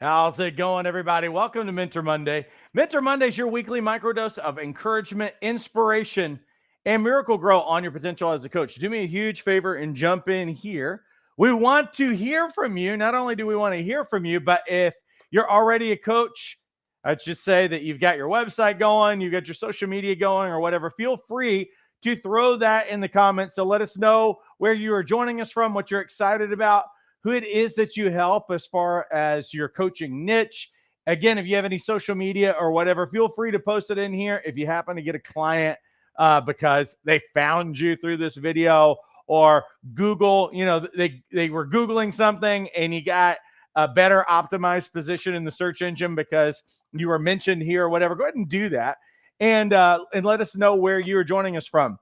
How's it going, everybody? Welcome to Mentor Monday. Mentor Monday is your weekly microdose of encouragement, inspiration, and miracle grow on your potential as a coach. Do me a huge favor and jump in here. We want to hear from you. Not only do we want to hear from you, but if you're already a coach, let's just say that you've got your website going, you've got your social media going, or whatever, feel free to throw that in the comments. So let us know where you are joining us from, what you're excited about, who it is that you help as far as your coaching niche. Again, if you have any social media or whatever, feel free to post it in here. If you happen to get a client because they found you through this video, or Google, they were Googling something and you got a better optimized position in the search engine because you were mentioned here or whatever, go ahead and do that. And let us know where you are joining us from.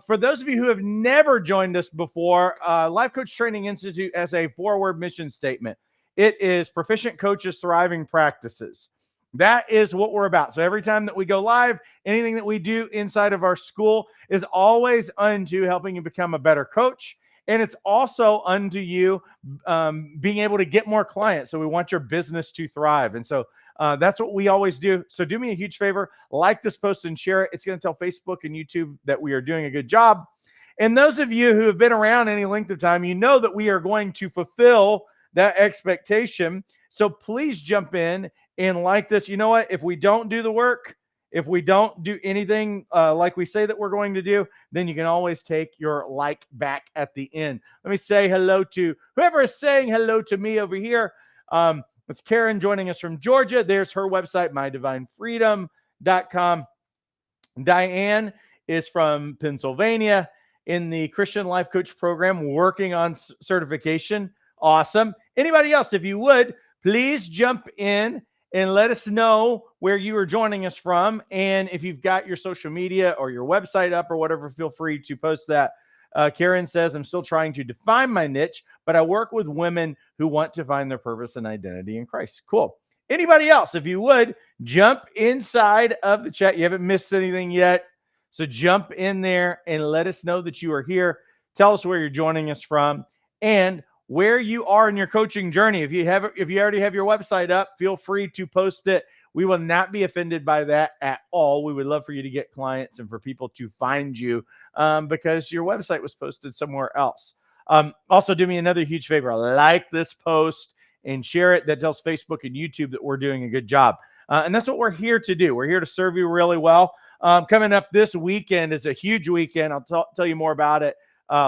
For those of you who have never joined us before, Life Coach Training Institute has a 4-word mission statement. It is proficient coaches, thriving practices. That is what we're about. So every time that we go live, anything that we do inside of our school is always unto helping you become a better coach. And it's also unto you being able to get more clients. So we want your business to thrive. And so that's what we always do. So do me a huge favor, like this post and share it. It's going to tell Facebook and YouTube that we are doing a good job. And those of you who have been around any length of time, you know that we are going to fulfill that expectation. So please jump in and like this. You know what? If we don't do the work, if we don't do anything like we say that we're going to do, then you can always take your like back at the end. Let me say hello to whoever is saying hello to me over here. It's Karen joining us from Georgia. There's her website, mydivinefreedom.com. Diane is from Pennsylvania in the Christian Life Coach program, working on certification. Awesome. Anybody else, if you would, please jump in and let us know where you are joining us from. And if you've got your social media or your website up or whatever, feel free to post that. Karen says, I'm still trying to define my niche, but I work with women who want to find their purpose and identity in Christ. Cool. Anybody else, if you would, jump inside of the chat. You haven't missed anything yet. So jump in there and let us know that you are here. Tell us where you're joining us from and where you are in your coaching journey. If you already have your website up, feel free to post it. We will not be offended by that at all. We would love for you to get clients and for people to find you because your website was posted somewhere else. Also, do me another huge favor. Like this post and share it. That tells Facebook and YouTube that we're doing a good job. And that's what we're here to do. We're here to serve you really well. Coming up this weekend is a huge weekend. I'll tell you more about it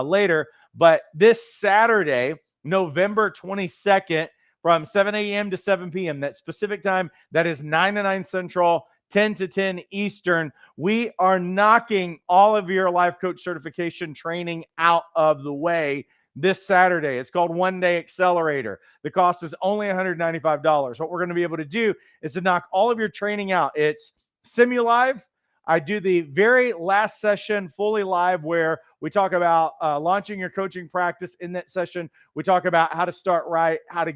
later. But this Saturday, November 22nd, from 7 a.m. to 7 p.m., that specific time, that is 9 to 9 Central, 10 to 10 Eastern. We are knocking all of your life coach certification training out of the way this Saturday. It's called One Day Accelerator. The cost is only $195. What we're going to be able to do is to knock all of your training out. It's Simulive. I do the very last session fully live where we talk about launching your coaching practice. In that session, we talk about how to start right, how to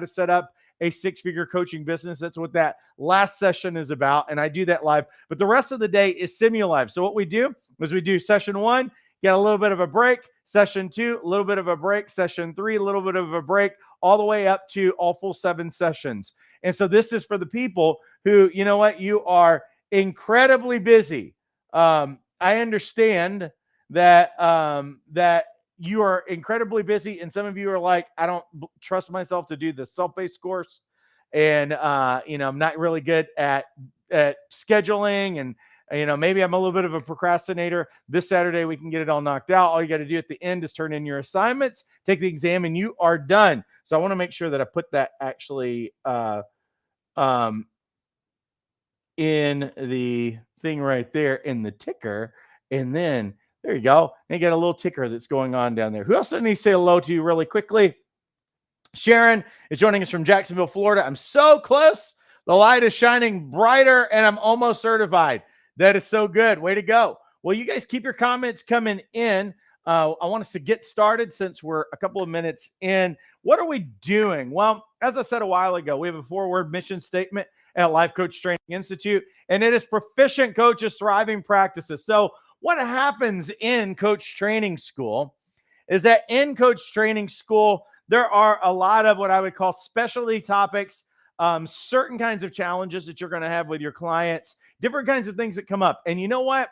set up a 6-figure coaching business. That's what that last session is about. And I do that live. But the rest of the day is Simulive. So what we do is we do session 1, get a little bit of a break. Session 2, a little bit of a break. Session 3, a little bit of a break, all the way up to all full 7 sessions. And so this is for the people who, you know what, you are incredibly busy. I understand that that you are incredibly busy, and some of you are like, I don't trust myself to do the self-paced course, and I'm not really good at scheduling, and maybe I'm a little bit of a procrastinator. This Saturday we can get it all knocked out. All you got to do at the end is turn in your assignments, take the exam, and you are done. So I want to make sure that I put that actually in the thing right there in the ticker. And then there you go. And you got a little ticker that's going on down there. Who else needs to say hello to you really quickly? Sharon is joining us from Jacksonville, Florida. I'm so close. The light is shining brighter and I'm almost certified. That is so good. Way to go. Well, you guys keep your comments coming in. I want us to get started since we're a couple of minutes in. What are we doing? Well, as I said a while ago, we have a 4-word mission statement at Life Coach Training Institute, and it is proficient coaches, thriving practices. So what happens in coach training school is that in coach training school, there are a lot of what I would call specialty topics, certain kinds of challenges that you're going to have with your clients, different kinds of things that come up. And you know what?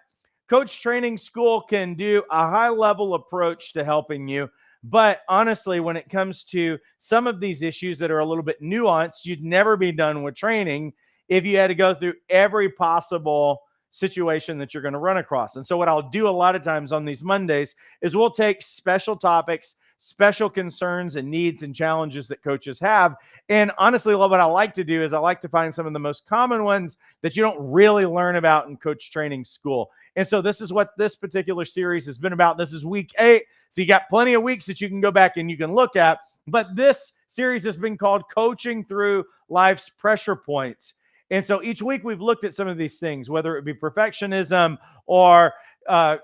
Coach Training School can do a high level approach to helping you. But honestly, when it comes to some of these issues that are a little bit nuanced, you'd never be done with training if you had to go through every possible situation that you're going to run across. And so what I'll do a lot of times on these Mondays is we'll take special topics, special concerns and needs and challenges that coaches have. And honestly, what I like to do is I like to find some of the most common ones that you don't really learn about in coach training school. And so this is what this particular series has been about. This is week 8. So you got plenty of weeks that you can go back and you can look at. But this series has been called Coaching Through Life's Pressure Points. And so each week we've looked at some of these things, whether it be perfectionism or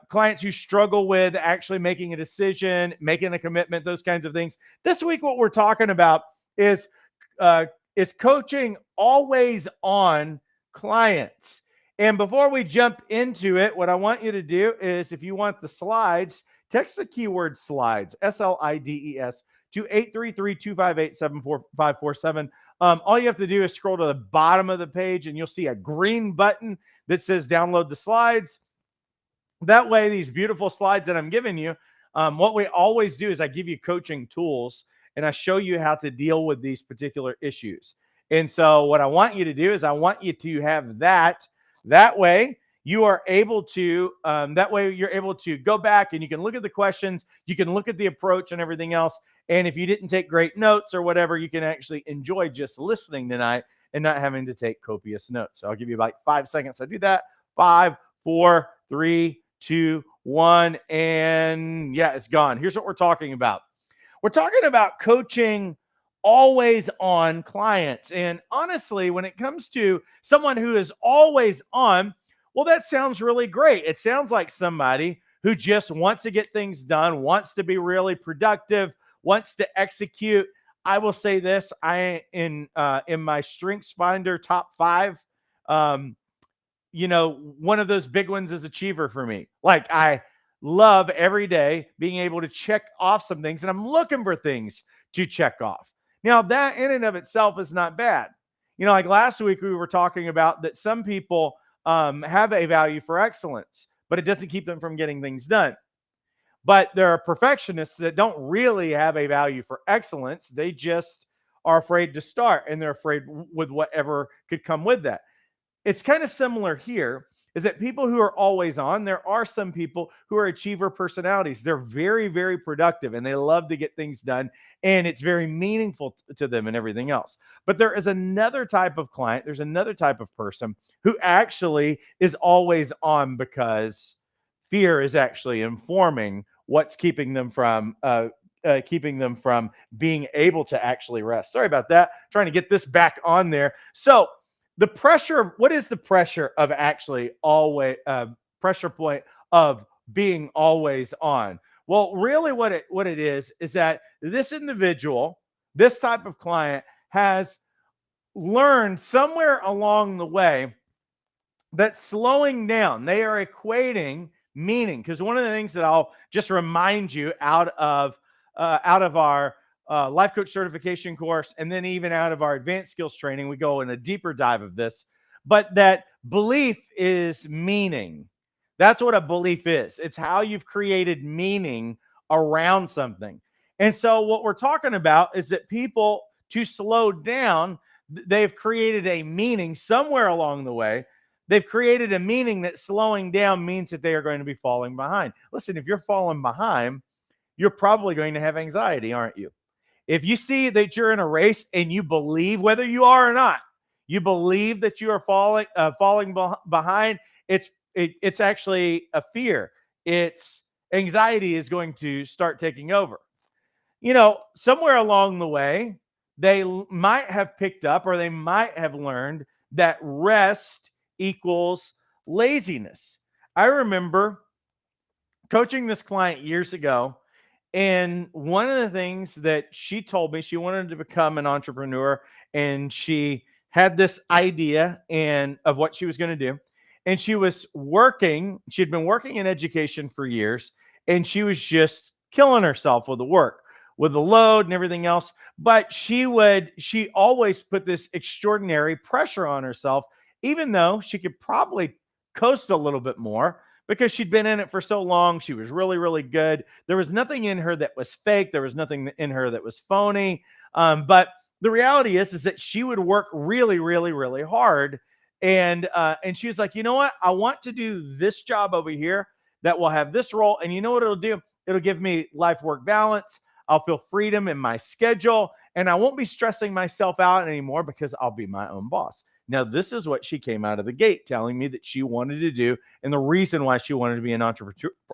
clients who struggle with actually making a decision, making a commitment, those kinds of things. This week, what we're talking about is coaching always on clients. And before we jump into it, what I want you to do is, if you want the slides, text the keyword slides, SLIDES, to 833-258-7547. All you have to do is scroll to the bottom of the page and you'll see a green button that says download the slides. That way, these beautiful slides that I'm giving you, what we always do is I give you coaching tools and I show you how to deal with these particular issues. And so what I want you to do is I want you to have that. That way you are able to, you're able to go back and you can look at the questions, you can look at the approach and everything else. And if you didn't take great notes or whatever, you can actually enjoy just listening tonight and not having to take copious notes. So I'll give you like 5 seconds to do that. 5, 4, 3, 2, 1. And yeah, it's gone. Here's what we're talking about. We're talking about coaching always on clients. And honestly, when it comes to someone who is always on, well, that sounds really great. It sounds like somebody who just wants to get things done, wants to be really productive, wants to execute. I will say this, in my Strengths Finder top 5, one of those big ones is achiever for me. Like, I love every day being able to check off some things, and I'm looking for things to check off. Now, that in and of itself is not bad. Like last week, we were talking about that some people have a value for excellence, but it doesn't keep them from getting things done. But there are perfectionists that don't really have a value for excellence. They just are afraid to start, and they're afraid with whatever could come with that. It's kind of similar here, is that people who are always on, there are some people who are achiever personalities. They're very, very productive and they love to get things done, and it's very meaningful to them and everything else. But there is another type of client, there's another type of person who actually is always on because fear is actually informing what's keeping them from being able to actually rest. Sorry about that. Trying to get this back on there. So the pressure, what is the pressure of actually always, pressure point of being always on? Well, really what it is that this individual, this type of client, has learned somewhere along the way that slowing down, they are equating meaning. Because one of the things that I'll just remind you out of our life coach certification course, and then even out of our advanced skills training, we go in a deeper dive of this, but that belief is meaning. That's what a belief is. It's how you've created meaning around something. And so what we're talking about is that people, to slow down, they've created a meaning somewhere along the way. They've created a meaning that slowing down means that they are going to be falling behind. Listen, if you're falling behind, you're probably going to have anxiety, aren't you? If you see that you're in a race and you believe, whether you are or not, you believe that you are falling behind, it's actually a fear. It's anxiety is going to start taking over. Somewhere along the way, they might have picked up or they might have learned that rest equals laziness. I remember coaching this client years ago, and one of the things that she told me, she wanted to become an entrepreneur, and she had this idea of what she was going to do. And she was working, she'd been working in education for years, and she was just killing herself with the work. with the load and everything else. But she always put this extraordinary pressure on herself, even though she could probably coast a little bit more because she'd been in it for so long. She was really, really good. There was nothing in her that was fake. There was nothing in her that was phony. But the reality is that she would work really, really, really hard. And she was like, you know what? I want to do this job over here that will have this role. And you know what it'll do? It'll give me life work balance. I'll feel freedom in my schedule, and I won't be stressing myself out anymore because I'll be my own boss. Now, this is what she came out of the gate telling me that she wanted to do, and the reason why she wanted to be an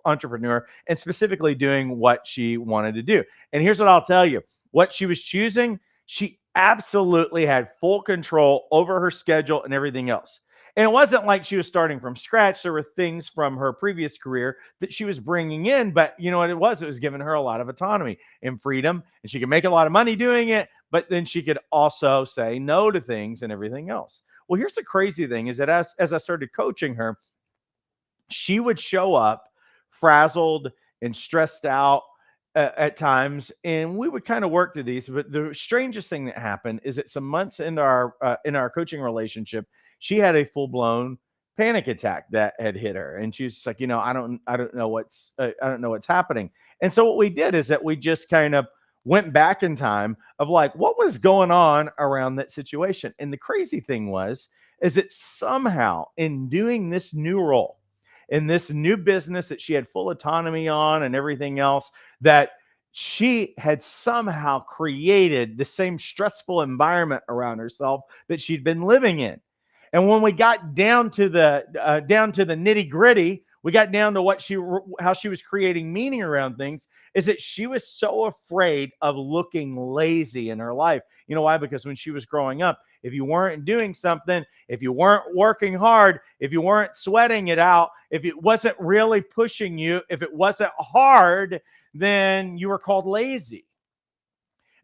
entrepreneur and specifically doing what she wanted to do. And here's what I'll tell you. What she was choosing, she absolutely had full control over her schedule and everything else. And it wasn't like she was starting from scratch. There were things from her previous career that she was bringing in, but you know what it was? It was giving her a lot of autonomy and freedom, and she could make a lot of money doing it, but then she could also say no to things and everything else. Well, here's the crazy thing is that as I started coaching her, she would show up frazzled and stressed out at times, and we would kind of work through these. But the strangest thing that happened is that some months into our coaching relationship, she had a full blown panic attack that had hit her, and she was just like, I don't know what's happening. And so what we did is that we just kind of went back in time of like what was going on around that situation. And the crazy thing is that somehow in doing this new role, in this new business that she had full autonomy on and everything else, that she had somehow created the same stressful environment around herself that she'd been living in. And when we got down to the nitty gritty, we got down to how she was creating meaning around things, is that she was so afraid of looking lazy in her life. You know why? Because when she was growing up, if you weren't doing something, if you weren't working hard, if you weren't sweating it out, if it wasn't really pushing you, if it wasn't hard, then you were called lazy.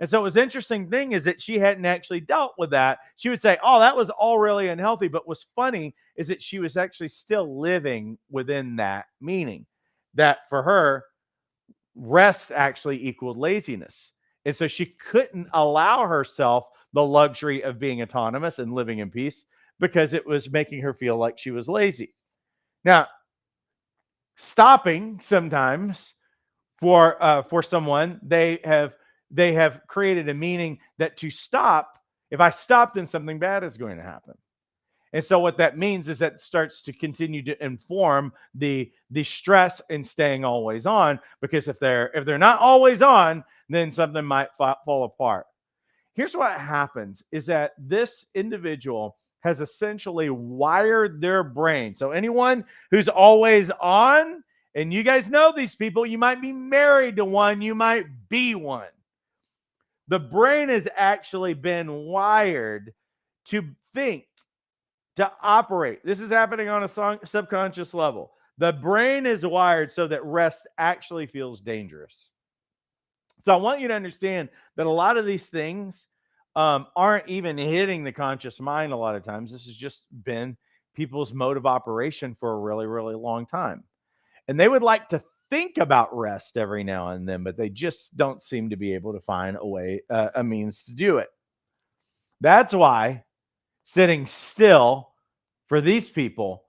And so it was interesting thing is that she hadn't actually dealt with that. She would say, oh, that was all really unhealthy. But what's funny is that she was actually still living within that meaning, that for her, rest actually equaled laziness. And so she couldn't allow herself the luxury of being autonomous and living in peace because it was making her feel like she was lazy. Now, stopping sometimes for someone, they have created a meaning that to stop, if I stop, then something bad is going to happen. And so what that means is that it starts to continue to inform the stress in staying always on, because if they're not always on, then something might fall apart. Here's what happens is that this individual has essentially wired their brain. So anyone who's always on, and you guys know these people, you might be married to one, you might be one. The brain has actually been wired to think, to operate. This is happening on a subconscious level. The brain is wired so that rest actually feels dangerous. So I want you to understand that a lot of these things aren't even hitting the conscious mind a lot of times. This has just been people's mode of operation for a really, really long time. And they would like to think about rest every now and then, but they just don't seem to be able to find a means to do it. That's why sitting still for these people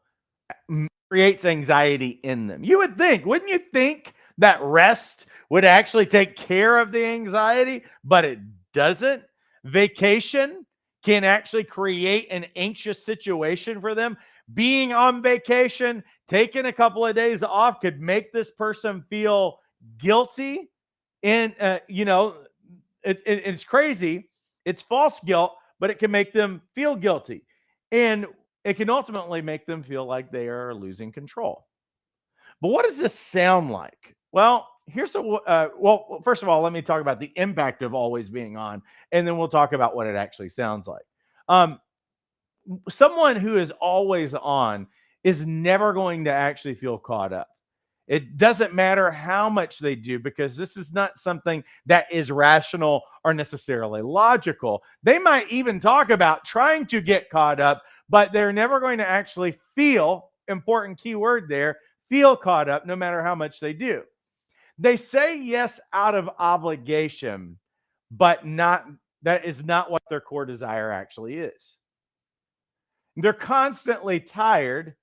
creates anxiety in them. You would think, wouldn't you think that rest would actually take care of the anxiety, but it doesn't? Vacation can actually create an anxious situation for them. Being on vacation, taking a couple of days off could make this person feel guilty. And, it's crazy. It's false guilt, but it can make them feel guilty. And it can ultimately make them feel like they are losing control. But what does this sound like? Well, first of all, let me talk about the impact of always being on, and then we'll talk about what it actually sounds like. Someone who is always on is never going to actually feel caught up. It doesn't matter how much they do, because this is not something that is rational or necessarily logical. They might even talk about trying to get caught up, but they're never going to actually feel, important key word there, feel caught up no matter how much they do. They say yes out of obligation, but not that is not what their core desire actually is. They're constantly tired.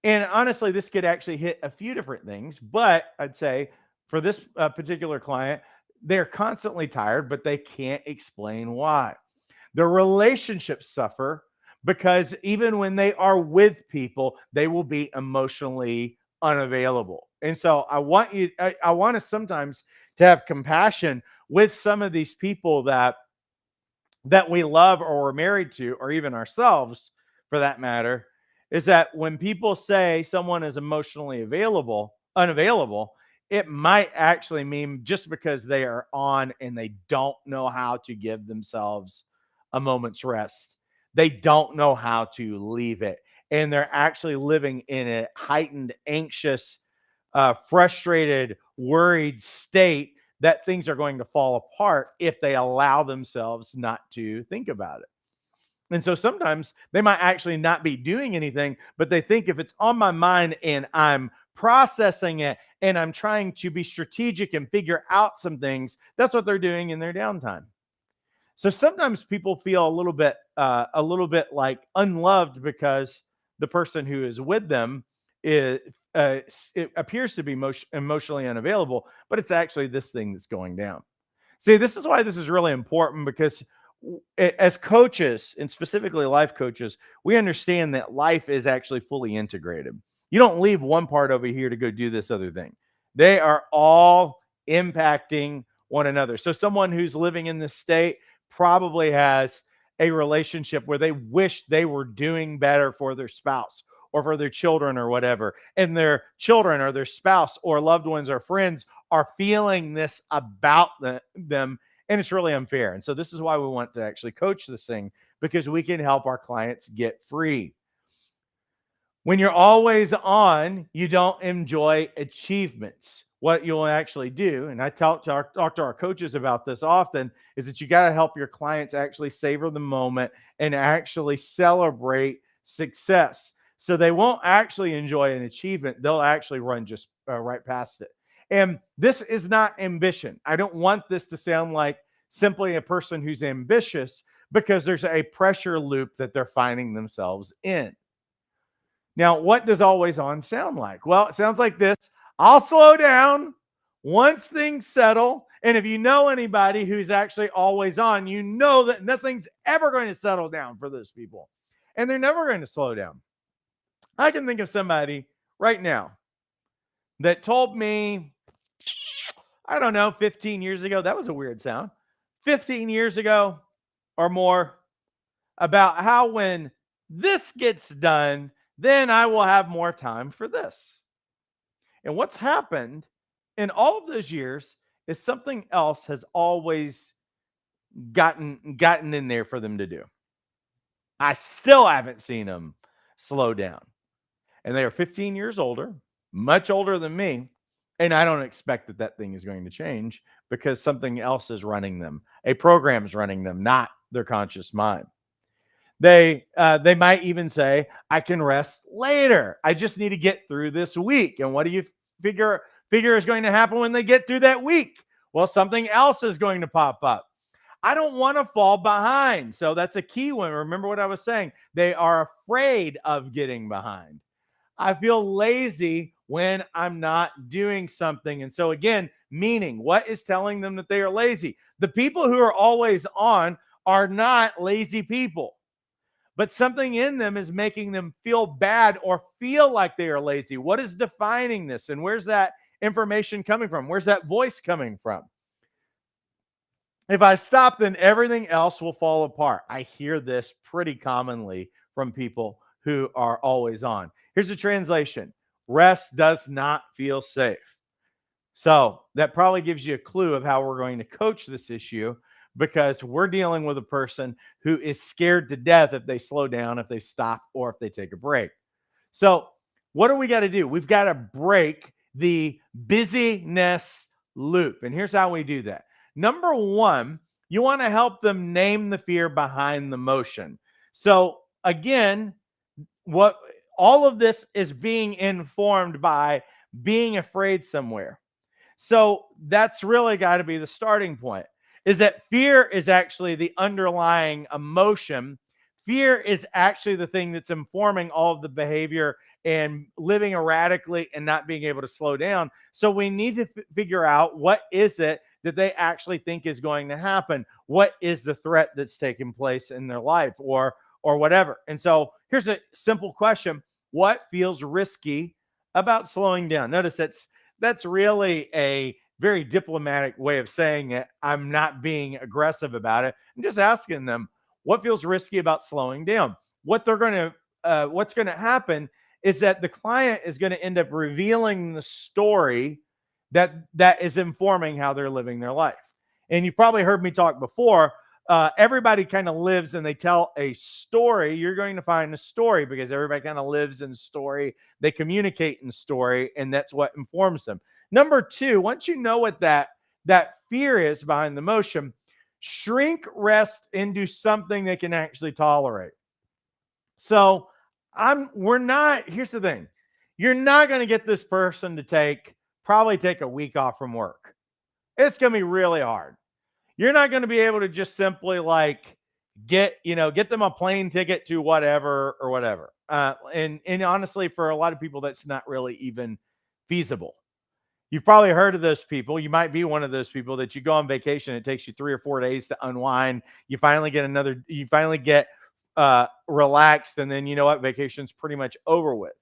And honestly, this could actually hit a few different things, but I'd say for this particular client, they're constantly tired, but they can't explain why. Their relationships suffer because even when they are with people, they will be emotionally unavailable. And so I want us sometimes to have compassion with some of these people that we love or we're married to, or even ourselves for that matter, is that when people say someone is emotionally unavailable, it might actually mean just because they are on and they don't know how to give themselves a moment's rest. They don't know how to leave it. And they're actually living in a heightened, anxious, frustrated, worried state that things are going to fall apart if they allow themselves not to think about it. And so sometimes they might actually not be doing anything, but they think if it's on my mind and I'm processing it and I'm trying to be strategic and figure out some things, that's what they're doing in their downtime. So sometimes people feel a little bit like unloved because the person who is with them is it appears to be emotionally unavailable, but it's actually this thing that's going down. See, this is why this is really important because as coaches and specifically life coaches, we understand that life is actually fully integrated. You don't leave one part over here to go do this other thing. They are all impacting one another. So someone who's living in this state probably has a relationship where they wish they were doing better for their spouse or for their children or whatever. And their children or their spouse or loved ones or friends are feeling this about them, and it's really unfair. And so this is why we want to actually coach this thing, because we can help our clients get free. When you're always on, you don't enjoy achievements. What you'll actually do, and I talk to our coaches about this often, is that you got to help your clients actually savor the moment and actually celebrate success. So they won't actually enjoy an achievement. They'll actually run just right past it. And this is not ambition. I don't want this to sound like simply a person who's ambitious, because there's a pressure loop that they're finding themselves in. Now, what does always on sound like? Well, it sounds like this. I'll slow down once things settle. And if you know anybody who's actually always on, you know that nothing's ever going to settle down for those people. And they're never going to slow down. I can think of somebody right now that told me, I don't know, 15 years ago, that was a weird sound, 15 years ago or more, about how when this gets done, then I will have more time for this. And what's happened in all of those years is something else has always gotten in there for them to do. I still haven't seen them slow down. And they are 15 years older, much older than me. And I don't expect that thing is going to change, because something else is running them. A program is running them, not their conscious mind. They might even say, I can rest later. I just need to get through this week. And what do you figure is going to happen when they get through that week? Well, something else is going to pop up. I don't want to fall behind. So that's a key one. Remember what I was saying. They are afraid of getting behind. I feel lazy when I'm not doing something. And so again, meaning, what is telling them that they are lazy? The people who are always on are not lazy people, but something in them is making them feel bad or feel like they are lazy. What is defining this? And where's that information coming from? Where's that voice coming from? If I stop, then everything else will fall apart. I hear this pretty commonly from people who are always on. Here's a translation: rest does not feel safe. So that probably gives you a clue of how we're going to coach this issue, because we're dealing with a person who is scared to death if they slow down, if they stop, or if they take a break. So what do we got to do? We've got to break the busyness loop. And here's how we do that. Number one, you want to help them name the fear behind the motion. So again, what all of this is being informed by being afraid somewhere. So that's really got to be the starting point, is that fear is actually the underlying emotion. Fear is actually the thing that's informing all of the behavior and living erratically and not being able to slow down. So we need to figure out, what is it that they actually think is going to happen? What is the threat that's taking place in their life, or whatever? And so here's a simple question: what feels risky about slowing down? Notice that's really a very diplomatic way of saying it. I'm not being aggressive about it. I'm just asking them, what feels risky about slowing down? What's going to happen is that the client is going to end up revealing the story that is informing how they're living their life. And you've probably heard me talk before. Everybody kind of lives and they tell a story. You're going to find a story because everybody kind of lives in story. They communicate in story, and that's what informs them. Number two, once you know what that fear is behind the motion, shrink rest into something they can actually tolerate. So here's the thing. You're not going to get this person to probably take a week off from work. It's going to be really hard. You're not going to be able to just simply get them a plane ticket to whatever or whatever. And honestly, for a lot of people, that's not really even feasible. You've probably heard of those people. You might be one of those people that you go on vacation. It takes you 3 or 4 days to unwind. You finally get relaxed. And then you know what? Vacation's pretty much over with.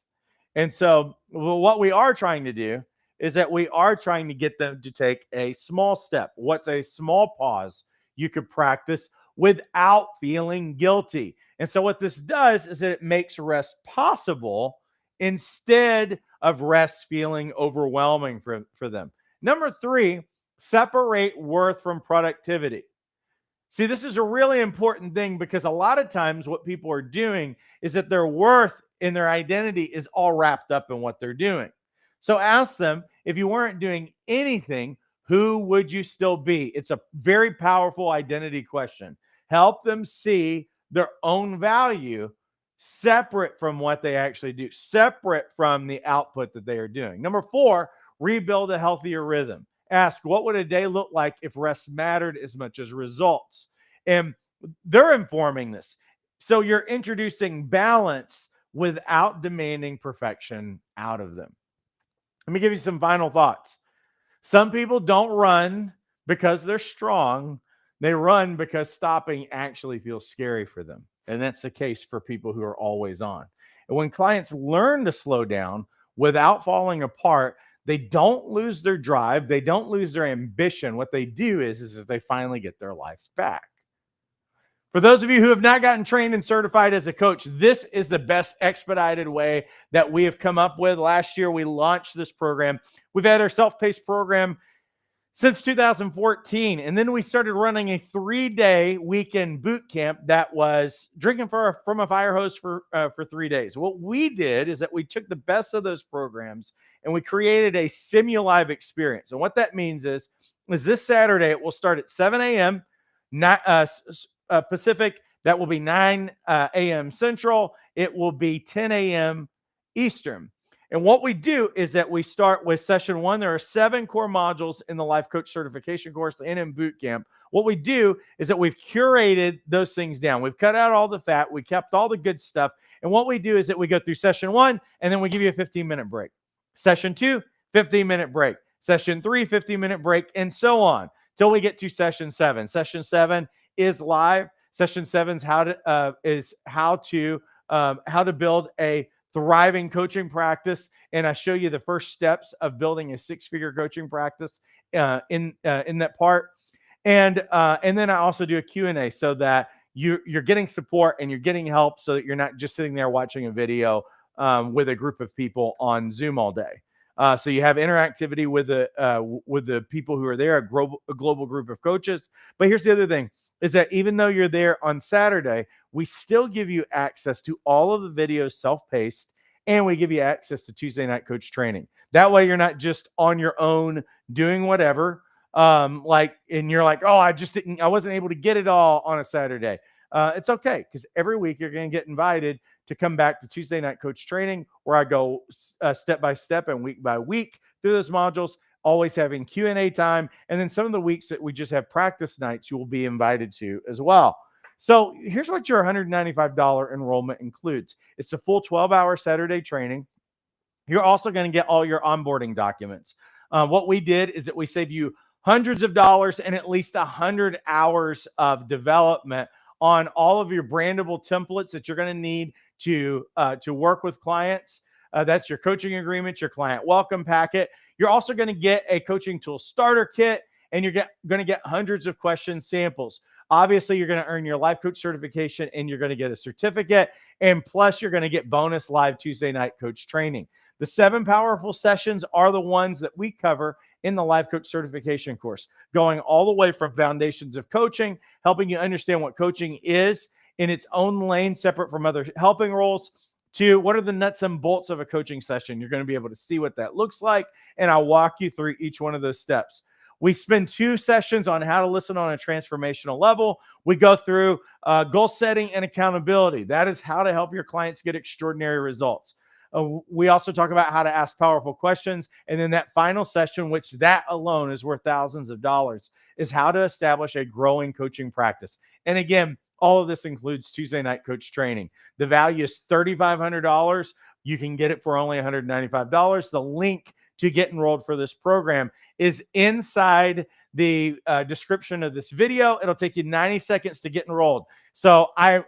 And so what we are trying to do is that we are trying to get them to take a small step. What's a small pause you could practice without feeling guilty? And so what this does is that it makes rest possible instead of rest feeling overwhelming for them. Number three, separate worth from productivity. See, this is a really important thing because a lot of times what people are doing is that their worth and their identity is all wrapped up in what they're doing. So ask them, if you weren't doing anything, who would you still be? It's a very powerful identity question. Help them see their own value separate from what they actually do, separate from the output that they are doing. Number four, rebuild a healthier rhythm. Ask, what would a day look like if rest mattered as much as results? And they're informing this. So you're introducing balance without demanding perfection out of them. Let me give you some final thoughts. Some people don't run because they're strong. They run because stopping actually feels scary for them. And that's the case for people who are always on. And when clients learn to slow down without falling apart, they don't lose their drive. They don't lose their ambition. What they do is that they finally get their life back. For those of you who have not gotten trained and certified as a coach, this is the best expedited way that we have come up with. Last year, we launched this program. We've had our self-paced program since 2014. And then we started running a 3-day weekend boot camp that was drinking from a fire hose for 3 days. What we did is that we took the best of those programs and we created a simulive experience. And what that means is this Saturday, it will start at 7 a.m. Pacific. That will be 9 a.m. Central. It will be 10 a.m. Eastern. And what we do is that we start with session 1. There are 7 core modules in the Life Coach Certification course and in boot camp. What we do is that we've curated those things down. We've cut out all the fat. We kept all the good stuff. And what we do is that we go through session 1, and then we give you a 15-minute break. Session 2, 15-minute break. Session 3, 15-minute break, and so on till we get to session 7. Session 7 is live. Session 7 is how to build a thriving coaching practice, and I show you the first steps of building a 6-figure coaching practice in that part, and then I also do a Q&A so that you're getting support and you're getting help, so that you're not just sitting there watching a video with a group of people on Zoom all day. So you have interactivity with the people who are there, a global group of coaches. But here's the other thing, is that even though you're there on Saturday, we still give you access to all of the videos self-paced, and we give you access to Tuesday night coach training. That way you're not just on your own doing whatever, and you're like, oh, I wasn't able to get it all on a Saturday. It's okay, because every week you're going to get invited to come back to Tuesday night coach training, where I go step by step and week by week through those modules. always having Q&A time. And then some of the weeks that we just have practice nights, you will be invited to as well. So here's what your $195 enrollment includes. It's a full 12-hour Saturday training. You're also going to get all your onboarding documents. What we did is that we save you hundreds of dollars and at least 100 hours of development on all of your brandable templates that you're going to need to work with clients. That's your coaching agreements, your client welcome packet. You're also going to get a coaching tool starter kit, and you're going to get hundreds of question samples. Obviously, you're going to earn your life coach certification, and you're going to get a certificate. And plus, you're going to get bonus live Tuesday night coach training. The 7 powerful sessions are the ones that we cover in the life coach certification course, going all the way from foundations of coaching, helping you understand what coaching is in its own lane, separate from other helping roles, to what are the nuts and bolts of a coaching session. You're going to be able to see what that looks like, and I'll walk you through each one of those steps. We spend 2 sessions on how to listen on a transformational level. We go through goal setting and accountability. That is how to help your clients get extraordinary results. We also talk about how to ask powerful questions. And then that final session, which that alone is worth thousands of dollars, is how to establish a growing coaching practice. And again, all of this includes Tuesday night coach training. The value is $3,500. You can get it for only $195. The link to get enrolled for this program is inside the description of this video. It'll take you 90 seconds to get enrolled. So I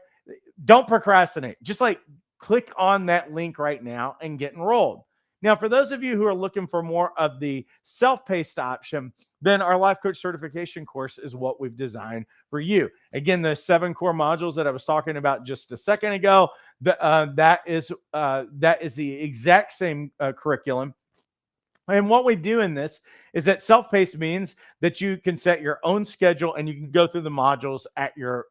don't procrastinate. Just like click on that link right now and get enrolled. Now, for those of you who are looking for more of the self-paced option, then our life coach certification course is what we've designed for you. Again, the 7 core modules that I was talking about just a second ago, that is the exact same curriculum. And what we do in this is that self-paced means that you can set your own schedule and you can go through the modules at your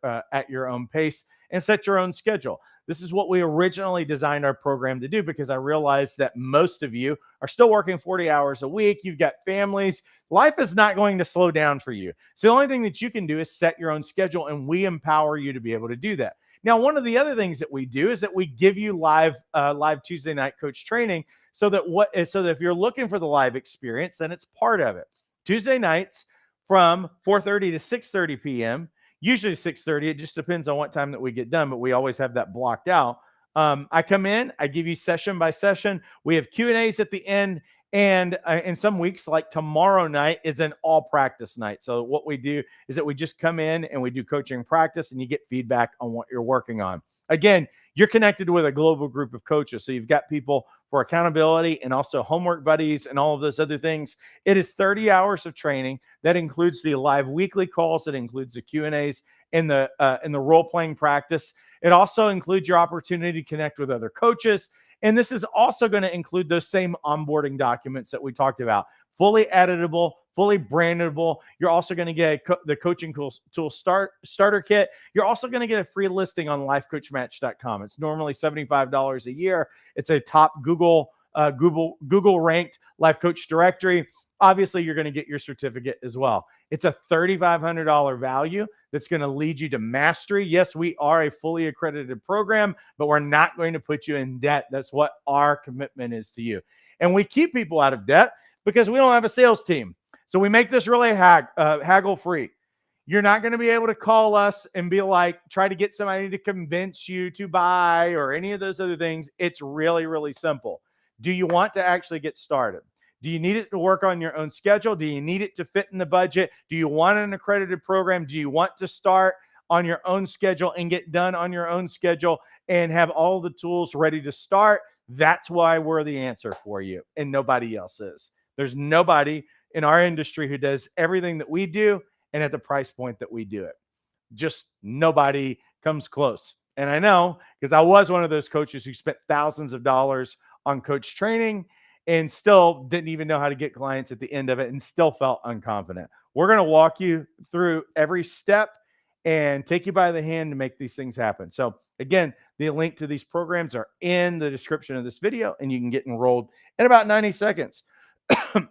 own pace and set your own schedule. This is what we originally designed our program to do, because I realized that most of you are still working 40 hours a week. You've got families. Life is not going to slow down for you. So the only thing that you can do is set your own schedule, and we empower you to be able to do that. Now, one of the other things that we do is that we give you live Tuesday night coach training, so that if you're looking for the live experience, then it's part of it. Tuesday nights from 4:30 to 6:30 p.m., usually 6:30. It just depends on what time that we get done, but we always have that blocked out. I come in, I give you session by session. We have Q&As at the end, and in some weeks, like tomorrow night, is an all practice night. So what we do is that we just come in and we do coaching practice, and you get feedback on what you're working on. Again, you're connected with a global group of coaches. So you've got people for accountability and also homework buddies and all of those other things. It is 30 hours of training. That includes the live weekly calls. It includes the Q&As and the role-playing practice. It also includes your opportunity to connect with other coaches. And this is also going to include those same onboarding documents that we talked about. Fully editable, fully brandable. You're also going to get the coaching tool starter kit. You're also going to get a free listing on lifecoachmatch.com. It's normally $75 a year. It's a top Google ranked life coach directory. Obviously, you're going to get your certificate as well. It's a $3,500 value that's going to lead you to mastery. Yes, we are a fully accredited program, but we're not going to put you in debt. That's what our commitment is to you. And we keep people out of debt because we don't have a sales team. So we make this really haggle free. You're not going to be able to call us and be like, try to get somebody to convince you to buy or any of those other things. It's really, really simple. Do you want to actually get started? Do you need it to work on your own schedule? Do you need it to fit in the budget? Do you want an accredited program? Do you want to start on your own schedule and get done on your own schedule and have all the tools ready to start? That's why we're the answer for you, and nobody else is. There's nobody in our industry who does everything that we do and at the price point that we do it. Just nobody comes close. And I know, because I was one of those coaches who spent thousands of dollars on coach training and still didn't even know how to get clients at the end of it and still felt unconfident. We're going to walk you through every step and take you by the hand to make these things happen. So again, the link to these programs are in the description of this video, and you can get enrolled in about 90 seconds.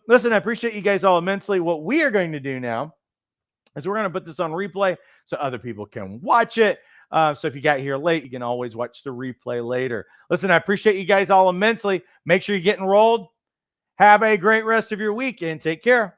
Listen, I appreciate you guys all immensely. What we are going to do now is we're going to put this on replay so other people can watch it. So if you got here late, you can always watch the replay later. Listen, I appreciate you guys all immensely. Make sure you get enrolled. Have a great rest of your week and take care.